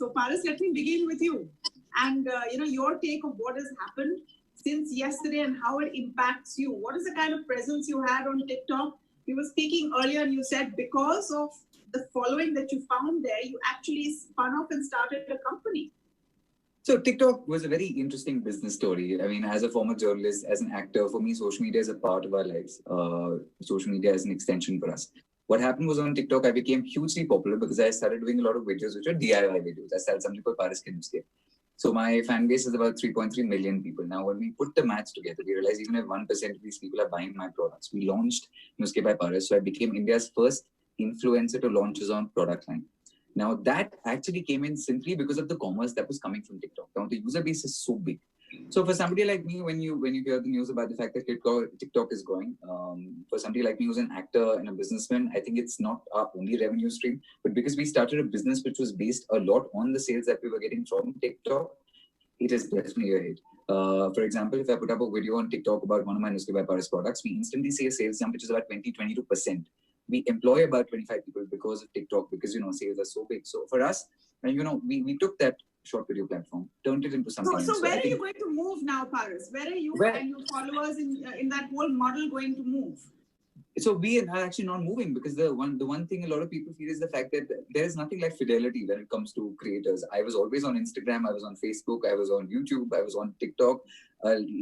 So Paras, let me begin with you. And, your take of what has happened since yesterday and how it impacts you. What is the kind of presence you had on TikTok? You were speaking earlier and you said because of the following that you found there, you actually spun off and started a company. So TikTok was a very interesting business story. I mean, as a former journalist, as an actor, for me, social media is a part of our lives. Social media is an extension for us. What happened was on TikTok, I became hugely popular because I started doing a lot of videos which are DIY videos. I started something called Paris Ki Nuske. So my fan base is about 3.3 million people. Now, when we put the maths together, we realized even if 1% of these people are buying my products, we launched Nuske by Paris. So I became India's first influencer to launch his own product line. Now, that actually came in simply because of the commerce that was coming from TikTok. Now, the user base is so big. So for somebody like me, when you hear the news about the fact that TikTok is growing, for somebody like me who's an actor and a businessman, I think it's not our only revenue stream. But because we started a business which was based a lot on the sales that we were getting from TikTok, it is definitely a hit. For example, if I put up a video on TikTok about one of my Nuske by Paris products, we instantly see a sales jump, which is about 22%. We employ about 25 people because of TikTok, because, sales are so big. So for us, and we took that short video platform, turned it into something else. So where are you going to move now, Paris? Where are you and your followers in that whole model going to move? So we are actually not moving because the one thing a lot of people feel is the fact that there is nothing like fidelity when it comes to creators. I was always on Instagram, I was on Facebook, I was on YouTube, I was on TikTok.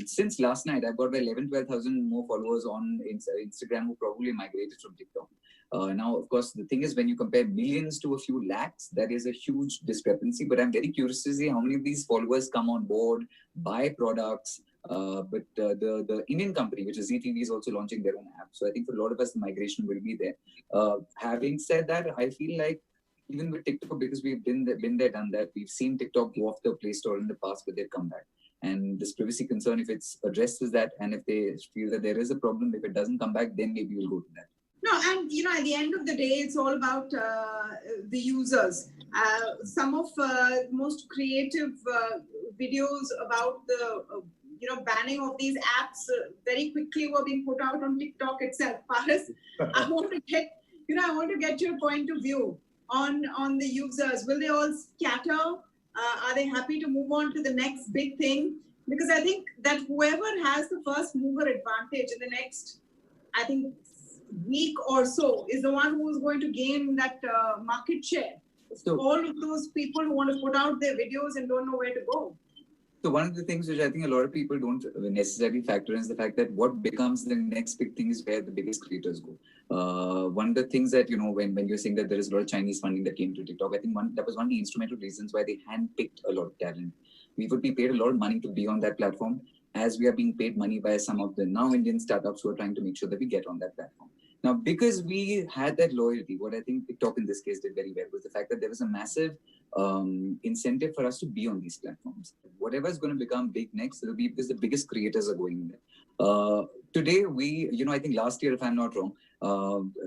Since last night, I've got 12,000 more followers on Instagram who probably migrated from TikTok. Now, of course, the thing is when you compare millions to a few lakhs, that is a huge discrepancy. But I'm very curious to see how many of these followers come on board, buy products. But the Indian company, which is ZTV, is also launching their own app. So I think for a lot of us, the migration will be there. Having said that, I feel like even with TikTok, because we've been there, done that, we've seen TikTok go off the Play Store in the past, but they've come back. And this privacy concern, if it's addressed as that, and if they feel that there is a problem, if it doesn't come back, then maybe we'll go to that. No, and at the end of the day, it's all about the users. Some of the most creative videos about the banning of these apps very quickly were being put out on TikTok itself. Paras, I want to get your point of view on the users. Will they all scatter? Are they happy to move on to the next big thing? Because I think that whoever has the first mover advantage in the next, I think, week or so is the one who is going to gain that market share. So, all of those people who want to put out their videos and don't know where to go. So one of the things which I think a lot of people don't necessarily factor in is the fact that what becomes the next big thing is where the biggest creators go. One of the things that, when you're saying that there is a lot of Chinese funding that came to TikTok, I think that was one of the instrumental reasons why they handpicked a lot of talent. We would be paid a lot of money to be on that platform, as we are being paid money by some of the now Indian startups who are trying to make sure that we get on that platform. Now, because we had that loyalty, what I think TikTok in this case did very well was the fact that there was a massive incentive for us to be on these platforms. Whatever is going to become big next, it'll be because the biggest creators are going there. Today, I think last year, if I'm not wrong,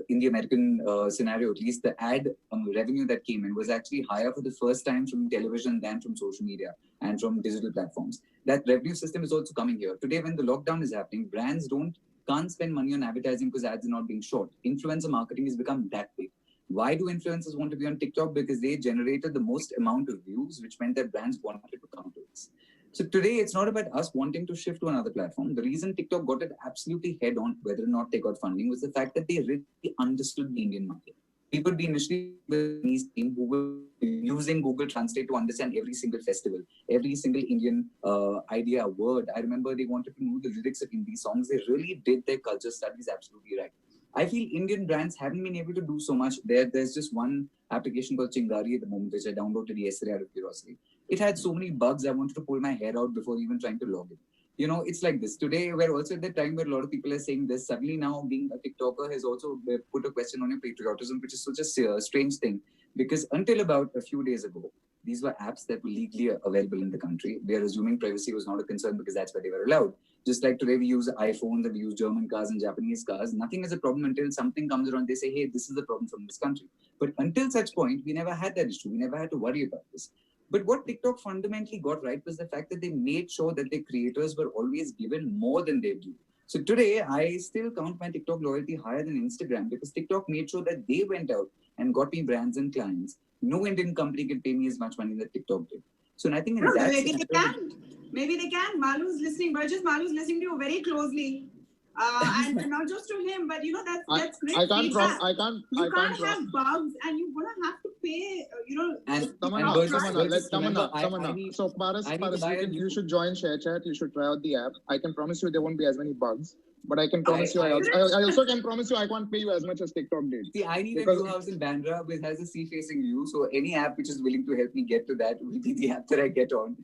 in the American scenario, at least the ad revenue that came in was actually higher for the first time from television than from social media and from digital platforms. That revenue system is also coming here. Today, when the lockdown is happening, brands can't spend money on advertising because ads are not being shot. Influencer marketing has become that big. Why do influencers want to be on TikTok? Because they generated the most amount of views, which meant that brands wanted to come to us. So today, it's not about us wanting to shift to another platform. The reason TikTok got it absolutely head on, whether or not they got funding, was the fact that they really understood the Indian market. We would be initially with these team who were using Google Translate to understand every single festival, every single Indian idea, word. I remember they wanted to know the lyrics of Hindi songs. They really did their culture studies absolutely right. I feel Indian brands haven't been able to do so much. There's just one application called Chingari at the moment, which I downloaded yesterday out of curiosity. It had so many bugs, I wanted to pull my hair out before even trying to log in. It's like this. Today, we're also at the time where a lot of people are saying this. Suddenly now, being a TikToker has also put a question on your patriotism, which is such a strange thing. Because until about a few days ago, these were apps that were legally available in the country. We are assuming privacy was not a concern because that's where they were allowed. Just like today we use iPhones and we use German cars and Japanese cars. Nothing is a problem until something comes around. They say, hey, this is the problem from this country. But until such point, we never had that issue. We never had to worry about this. But what TikTok fundamentally got right was the fact that they made sure that their creators were always given more than they do. So today, I still count my TikTok loyalty higher than Instagram because TikTok made sure that they went out and got me brands and clients. no Indian company can pay me as much money that TikTok did. So I think in No, that maybe sense, they can. Maybe they can. Malu's listening. Burgess Malu's listening to you very closely. And not just to him, but that's great. I can't feedback. You can't promise. have bugs, and you're gonna have to pay. Tamanna. So Paras, you should join ShareChat. You should try out the app. I can promise you there won't be as many bugs. But I can promise I also can promise you I can't pay you as much as TikTok did. See, I need a new house in Bandra which has a sea facing view. So any app which is willing to help me get to that will be the app that I get on.